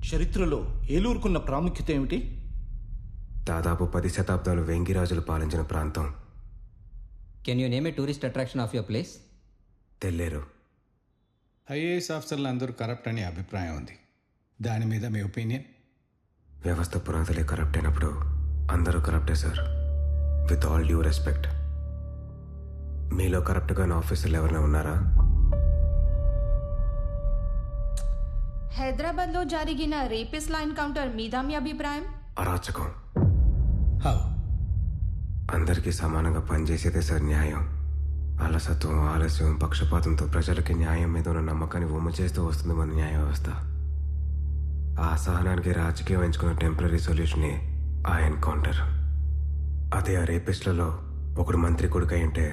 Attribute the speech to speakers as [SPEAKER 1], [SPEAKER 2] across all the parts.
[SPEAKER 1] చరిత్రలో ఏలూరుకున్న ప్రాముఖ్యత ఏమిటి?
[SPEAKER 2] దాదాపు 10 శతాబ్దాలు వెంగిరాజులు పాలించిన ప్రాంతం.
[SPEAKER 3] Can you name a tourist attraction of your place?
[SPEAKER 2] Telleru.
[SPEAKER 4] IAS ఆఫీసర్లు అందరూ కరప్ట్ అనే అభిప్రాయం ఉంది. దాని మీద మీ ఒపీనియన్?
[SPEAKER 2] వ్యవస్థ పునాదులే కరప్ట్ అయినప్పుడు అందరూ కరప్టే sir. With all due respect. మీలో కరప్ట్గా ఉన్న ఆఫీసర్లు ఎవరైనా ఉన్నారా?
[SPEAKER 5] హైదరాబాద్లో జరిగిన రేపిస్ట్ల ఎన్కౌంటర్ మీద మీ అభిప్రాయం?
[SPEAKER 2] అరాచకం.
[SPEAKER 4] హౌ?
[SPEAKER 2] అందరికీ సమానంగా పనిచేసేదే సార్ న్యాయం. అలసత్వం, ఆలస్యం, పక్షపాతంతో ప్రజలకి న్యాయం మీద ఉన్న నమ్మకాన్ని ఉమ్మ చేస్తూ వస్తుంది మన న్యాయ వ్యవస్థ. ఆ అసహనానికి రాజకీయం ఎంచుకున్న టెంపరీ సొల్యూషనే ఆ ఎన్కౌంటర్. అదే ఆ రేపిస్ట్లలో ఒకడు మంత్రి కొడుకు అయి ఉంటే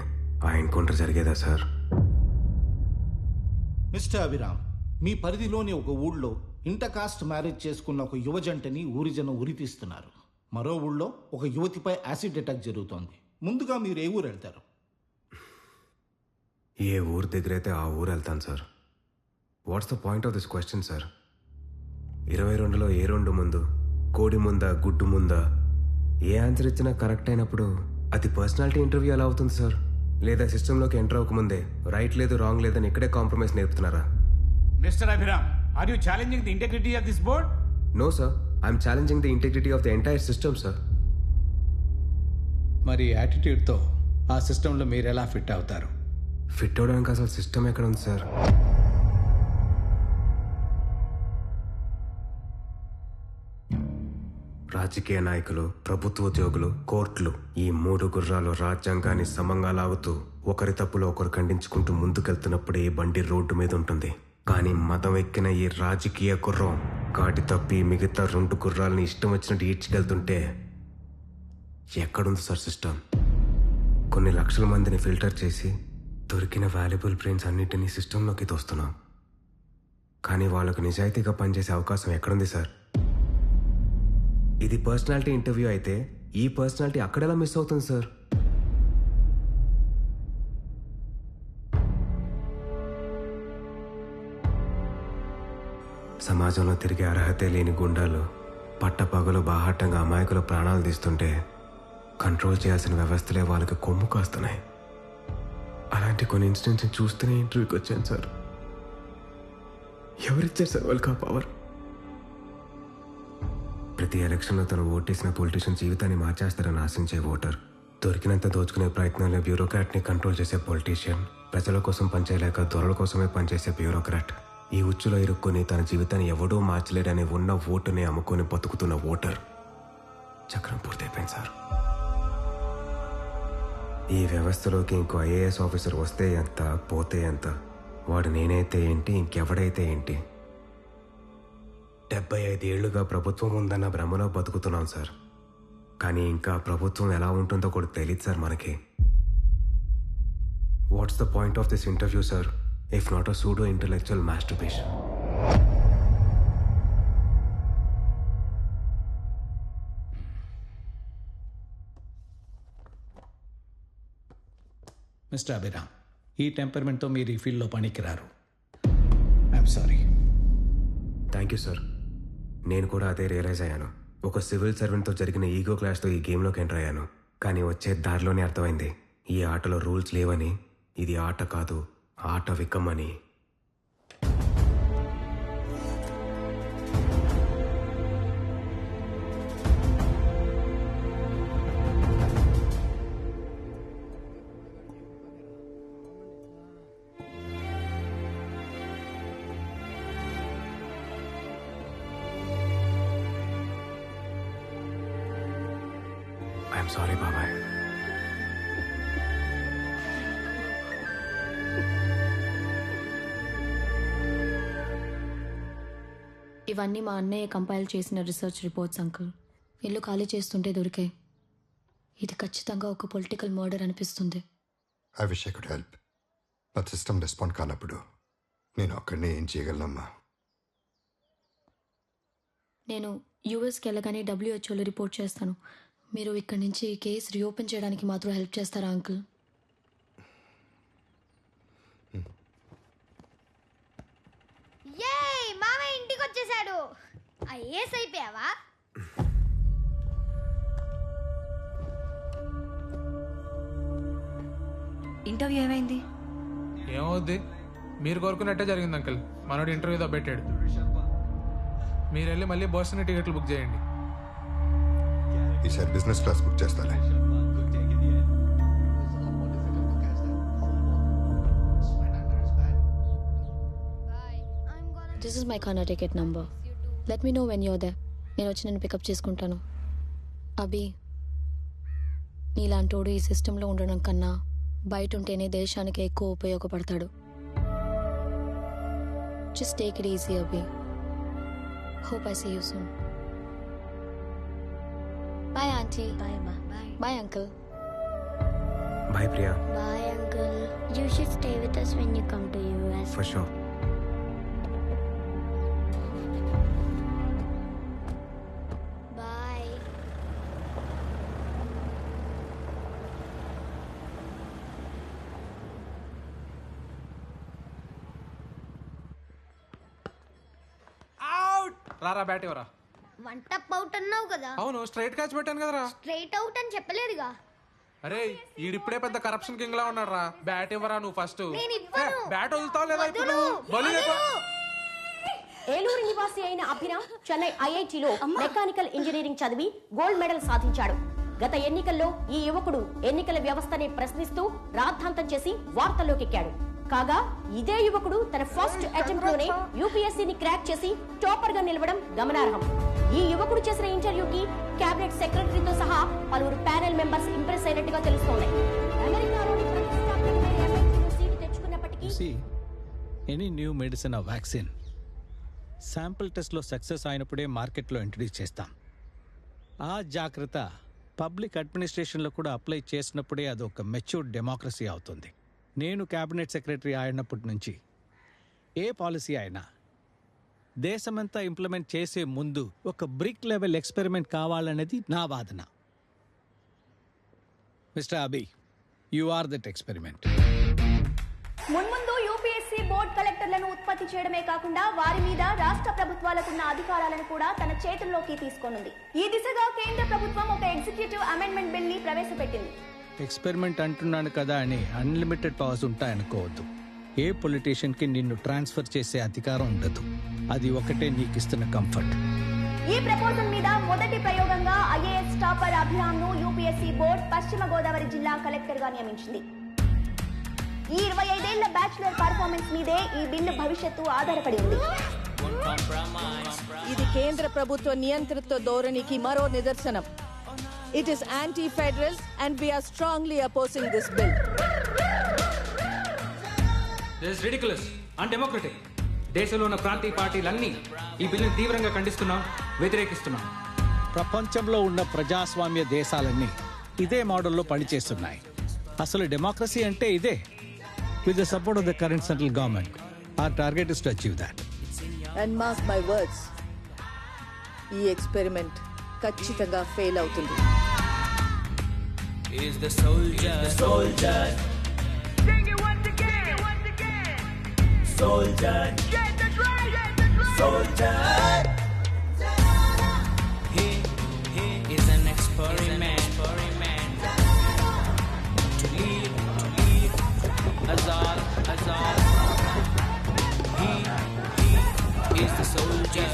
[SPEAKER 2] ఆ ఎన్కౌంటర్ జరిగేదా సార్?
[SPEAKER 1] మిస్టర్ అభిరామ్, మీ పరిధిలోని ఒక ఊళ్ళో ఇంటర్కాస్ట్ మ్యారేజ్ చేసుకున్న ఒక యువజంటని ఊరి జనం ఉరితీస్తున్నారు. మరో ఊళ్ళో ఒక యువతిపై యాసిడ్ అటాక్ జరుగుతోంది. ముందుగా మీరు ఏ ఊరు వెళ్తారు?
[SPEAKER 2] ఏ ఊరు దగ్గరైతే ఆ ఊరు వెళ్తాను sir. What's the point of this question sir? 22లో ఏ 2 ముందు, కోడి ముందా గుడ్డు ముందా? ఏ ఆన్సర్ ఇచ్చినా కరెక్ట్ అయినప్పుడు అది పర్సనాలిటీ ఇంటర్వ్యూ ఎలా అవుతుంది సార్? లేదా సిస్టంలోకి ఎంటర్ అవ్వకముందే రైట్ లేదు రాంగ్ లేదని ఇక్కడే compromise నేర్పుతున్నారా?
[SPEAKER 6] Mr. Abhiram, are you challenging the integrity of this board?
[SPEAKER 2] No, sir. I'm challenging the integrity of the entire system, sir.
[SPEAKER 4] మరి యాటిట్యూడ్తో ఆ సిస్టంలో మీరు ఎలా ఫిట్ అవుతారు?
[SPEAKER 2] ఫిట్ అవడానికి అసలు సిస్టమ్ ఎక్కడ ఉంది సార్? రాజకీయ నాయకులు, ప్రభుత్వ ఉద్యోగులు, కోర్టులు, ఈ 3 గుర్రాలు రాజ్యాంగాన్ని సమంగా లాగుతూ ఒకరి తప్పులో ఒకరు ఖండించుకుంటూ ముందుకెళ్తున్నప్పుడే ఈ బండి రోడ్డు మీద ఉంటుంది. కానీ మతం ఎక్కిన ఈ రాజకీయ గుర్రం కాటి తప్పి మిగతా 2 గుర్రాలని ఇష్టం వచ్చినట్టు ఈడ్చుకెళ్తుంటే ఎక్కడుంది సార్ సిస్టమ్? కొన్ని లక్షల మందిని ఫిల్టర్ చేసి దొరికిన వాల్యుబుల్ బ్రెయిన్స్ అన్నింటినీ సిస్టంలోకి తోస్తున్నాం. కానీ వాళ్ళకు నిజాయితీగా పనిచేసే అవకాశం ఎక్కడుంది సార్? ఇది పర్సనాలిటీ ఇంటర్వ్యూ అయితే ఈ పర్సనాలిటీ అక్కడెలా మిస్ అవుతుంది సార్? సమాజంలో తిరిగే అర్హతే లేని గుండాలు పట్టపగలు బాహాటంగా అమాయకుల ప్రాణాలు తీస్తుంటే కంట్రోల్ చేయాల్సిన వ్యవస్థలే వాళ్ళకి కొమ్ము కాస్తున్నాయి. అలాంటి కొన్ని ఇన్సిడెంట్స్ని చూస్తూనే ఇంటర్వ్యూకి వచ్చాను సార్. ఎవరిచ్చారు సార్ వాళ్ళకి ఆ పవర్? ప్రతి ఎలక్షన్లో తను ఓటేసిన పొలిటీషియన్ జీవితాన్ని మార్చేస్తారని ఆశించే ఓటర్, దొరికినంత దోచుకునే ప్రయత్నంలో బ్యూరోక్రాట్ని కంట్రోల్ చేసే పొలిటీషియన్, ప్రజల కోసం పనిచేయలేక దొరల కోసమే పనిచేసే బ్యూరోక్రాట్, ఈ ఉచ్చులో ఇరుక్కొని తన జీవితాన్ని ఎవడూ మార్చలేడని ఉన్న ఓటుని అమ్ముకొని బతుకుతున్న ఓటర్. చక్రం పూర్తయిపోయింది సార్. ఈ వ్యవస్థలోకి ఇంకో ఐఏఎస్ ఆఫీసర్ వస్తే ఎంత, పోతే ఎంత? వాడు నేనైతే ఏంటి, ఇంకెవడైతే ఏంటి? 75 ఏళ్లుగా ప్రభుత్వం ఉందన్న భ్రమలో బతుకుతున్నాం సార్. కానీ ఇంకా ప్రభుత్వం ఎలా ఉంటుందో కూడా తెలియదు సార్ మనకి. What's the point of this interview sir, if not a pseudo-intellectual masturbation?
[SPEAKER 4] Mister Abhiram, ఈ టెంపర్మెంట్తో మీరు ఈ ఫీల్డ్లో పనికిరారు. I'm sorry.
[SPEAKER 2] Thank you sir. నేను కూడా అదే రియలైజ్ అయ్యాను. ఒక సివిల్ సర్వెంట్తో జరిగిన ఈగో క్లాష్తో ఈ గేమ్లోకి ఎంటర్ అయ్యాను. కానీ వచ్చే దారిలోనే అర్థమైంది ఈ ఆటలో రూల్స్ లేవని, ఇది ఆట కాదు ఆట వికమని. ఐఎమ్ సారీ బాబాయ్.
[SPEAKER 7] ఇవన్నీ మా అన్నయ్య కంపైల్ చేసిన రీసెర్చ్ రిపోర్ట్స్ అంకుల్. ఇల్లు ఖాళీ చేస్తుంటే దొరికాయి. ఇది ఖచ్చితంగా ఒక పొలిటికల్ మర్డర్ అనిపిస్తుంది.
[SPEAKER 8] I wish I could help. But system respond కానప్పుడు నేను అక్కడనే ఏం చేయగలనమ్మా?
[SPEAKER 7] నేను యూఎస్కి వెళ్ళగానే డబ్ల్యూహెచ్ఓలో రిపోర్ట్ చేస్తాను. మీరు ఇక్కడి నుంచి ఈ కేసు రీఓపెన్ చేయడానికి మాత్రం హెల్ప్ చేస్తారా అంకుల్?
[SPEAKER 9] మామ ఇంటికి వచ్చేసాడు. ఐఏఎస్ అయిపోయావా?
[SPEAKER 5] ఇంటర్వ్యూ ఏమైంది?
[SPEAKER 10] ఏమవుద్ది, మీరు కోరుకున్నట్టే జరిగింది అంకుల్. మనోడు ఇంటర్వ్యూ దబ్బెట్టాడు. మీరు వెళ్ళి మళ్ళీ బోస్టన్ టికెట్లు బుక్ చేయండి.
[SPEAKER 8] ఈసారి బిజినెస్ క్లాస్ బుక్ చేస్తాలే.
[SPEAKER 7] దిస్ ఇస్ మై ఖానా ticket number. Let me know when you're there. నేను వచ్చి నేను పికప్ చేసుకుంటాను. అభి, నీలాంటోడు ఈ సిస్టంలో ఉండడం కన్నా బయట ఉంటేనే దేశానికి ఎక్కువ ఉపయోగపడతాడు. Just take it easy Abhi. Hope I see you soon. Bye aunty. Bye అమ్మా. Bye uncle.
[SPEAKER 2] Bye Priya.
[SPEAKER 9] Bye, uncle. You should stay with us when you come to US.
[SPEAKER 2] For sure.
[SPEAKER 9] Bye.
[SPEAKER 10] రారా బ్యాట్ ఇవ్వరా.
[SPEAKER 9] One టప్ out అన్నావు కదా,
[SPEAKER 10] అవును, straight catch పెట్టాను కదరా.
[SPEAKER 9] Straight out అని చెప్పలేదుగా.
[SPEAKER 10] అరే ఈడిప్పుడే పెద్ద కరప్షన్ కింగ్ లా ఉన్నాడు రా. బ్యాట్ ఇవ్వరా నువ్వు ఫస్ట్.
[SPEAKER 9] నేను ఇవ్వను.
[SPEAKER 10] బ్యాట్ వదులుతావు లేదా ఇప్పుడు?
[SPEAKER 11] ఏలూరు నివాసి అయిన అభిరామ్ చెన్నై ఐఐటిలో మెకానికల్ ఇంజనీరింగ్ చదివి గోల్డ్ మెడల్ సాధించాడు. గత ఎన్నికల్లో ఈ యువకుడు ఎన్నికల వ్యవస్థనే ప్రశ్నిస్తూ రాద్ధాంతం చేసి వార్తల్లోకెక్కాడు. కాగా ఇదే యువకుడు తన ఫస్ట్ అటెంప్ట్ లోనే యూపీఎస్సీని క్రాక్ చేసి టాపర్ గా నిలవడం గమనార్హం. ఈ యువకుడు చేసిన ఇంటర్వ్యూకి కేబినెట్ సెక్రటరీతో సహా పలువురు ప్యానెల్ మెంబర్స్ ఇంప్రెస్ అయినట్టుగా తెలుస్తోంది. అమెరికాలోని ప్రతిష్టాత్మకమైన MIT లో సీటు తెచ్చుకున్నప్పటికీ
[SPEAKER 4] any new medicine or vaccine sample టెస్ట్లో సక్సెస్ అయినప్పుడే మార్కెట్లో ఇంట్రడ్యూస్ చేస్తాం. ఆ జాగ్రత్త పబ్లిక్ అడ్మినిస్ట్రేషన్లో కూడా అప్లై చేసినప్పుడే అది ఒక మెచ్యూర్డ్ డెమోక్రసీ అవుతుంది. నేను క్యాబినెట్ సెక్రటరీ అయినప్పటి నుంచి ఏ పాలసీ అయినా దేశమంతా ఇంప్లిమెంట్ చేసే ముందు ఒక బ్రిక్ లెవెల్ ఎక్స్పెరిమెంట్ కావాలనేది నా వాదన. Mister Abhi, you are that experiment.
[SPEAKER 11] మున్ముందు యూపీఎస్సీ బోర్డ్ కలెక్టర్లను ఉత్పత్తి చేయడమే కాకుండా వారి మీద రాష్ట్ర ప్రభుత్వాలకున్న అధికారాలను కూడా తన చేతుల్లోకి తీసుకోనుంది. ఈ దిశగా కేంద్ర ప్రభుత్వం ఒక ఎగ్జిక్యూటివ్ అమెండ్మెంట్ బిల్ ని ప్రవేశపెట్టింది.
[SPEAKER 4] ఎక్స్పెరిమెంట్ అంటున్నాను కదా అని అన్లిమిటెడ్ పవర్స్ ఉంటాయనుకోవద్దు. ఏ పొలిటీషియన్ కి నిన్ను ట్రాన్స్ఫర్ చేసే అధికారం ఉండదు. అది ఒకటే నీకు ఇస్తున్న కంఫర్ట్.
[SPEAKER 11] ఈ ప్రపోజల్ మీద మొదటి ప్రయోగంగా ఐఏఎస్ టాపర్ అభిరామ్ ను యూపీఎస్సీ బోర్డ్ పశ్చిమ గోదావరి జిల్లా కలెక్టర్ గా నియమించింది. ఈ 25 ఏళ్ల బ్యాచులర్ పర్ఫార్మెన్స్ మీదే ఈ బిల్లు భవిష్యత్తు ఆధారపడి ఉంది.
[SPEAKER 5] ఇది కేంద్ర ప్రభుత్వ నియంత్రిత ధోరణికి మరో నిదర్శనం. It is anti-federal and we are strongly opposing this bill.
[SPEAKER 3] This is ridiculous, undemocratic. దేశంలో ఉన్న ప్రాంతీయ పార్టీలన్నీ ఈ బిల్లుని తీవ్రంగా ఖండిస్తున్నాం, వ్యతిరేకిస్తున్నాం.
[SPEAKER 4] ప్రపంచంలో ఉన్న ప్రజాస్వామ్య దేశాలన్నీ ఇదే మోడల్లో పనిచేస్తున్నాయి. అసలు డెమోక్రసీ అంటే ఇదే. With the support of the current central government, our target is to achieve that.
[SPEAKER 5] And mark my words, ఈ ఎక్స్పెరిమెంట్ ఖచ్చితంగా ఫెయిల్ అవుతుంది.
[SPEAKER 3] Is the soldier, soldier. Sing it once again, once again. Soldier, get the drum, soldier. He is an experiment. To lead Azad. He is the soldier.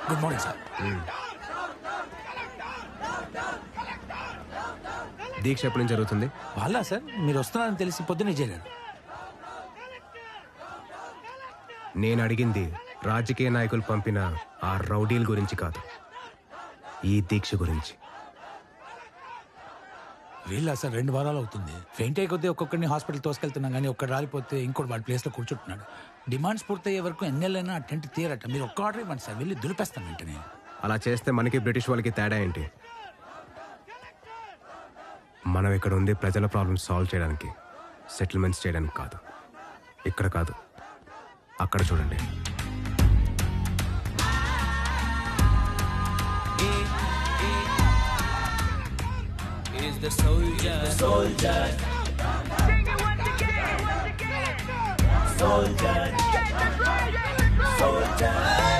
[SPEAKER 6] Good morning sir.
[SPEAKER 2] దీక్ష ఎప్పటి నుంచి జరుగుతుంది?
[SPEAKER 6] వాళ్ళ sir మీరు వస్తున్నారని తెలిసి పొద్దున్నే చేరారు.
[SPEAKER 2] నేను అడిగింది రాజకీయ నాయకులు పంపిన ఆ రౌడీల గురించి కాదు, ఈ దీక్ష గురించి.
[SPEAKER 6] వీళ్ళ సార్ 2 వారాలు అవుతుంది. ఫెయింట్ అయిపోతే ఒక్కొక్కరిని హాస్పిటల్ తోసుకెళ్తున్నాం, కానీ ఒక్కడు రాలిపోతే ఇంకోటి వాడి ప్లేస్లో కూర్చుంటున్నాడు. డిమాండ్స్ పూర్తయ్యే వరకు ఎన్నెళ్ళైనా టెంట్ తీయరట. మీరు ఒక్క ఆర్డర్ ఇవ్వండి సార్, వెళ్ళి దులిపేస్తాను వెంటనే.
[SPEAKER 2] అలా చేస్తే మనకి బ్రిటిష్ వాళ్ళకి తేడా ఏంటి? మనం ఇక్కడ ఉంది ప్రజల ప్రాబ్లమ్స్ సాల్వ్ చేయడానికి, సెటిల్మెంట్స్ చేయడానికి కాదు. ఇక్కడ కాదు, అక్కడ చూడండి.
[SPEAKER 3] the soldier. Soldier. Soldier. Soldier.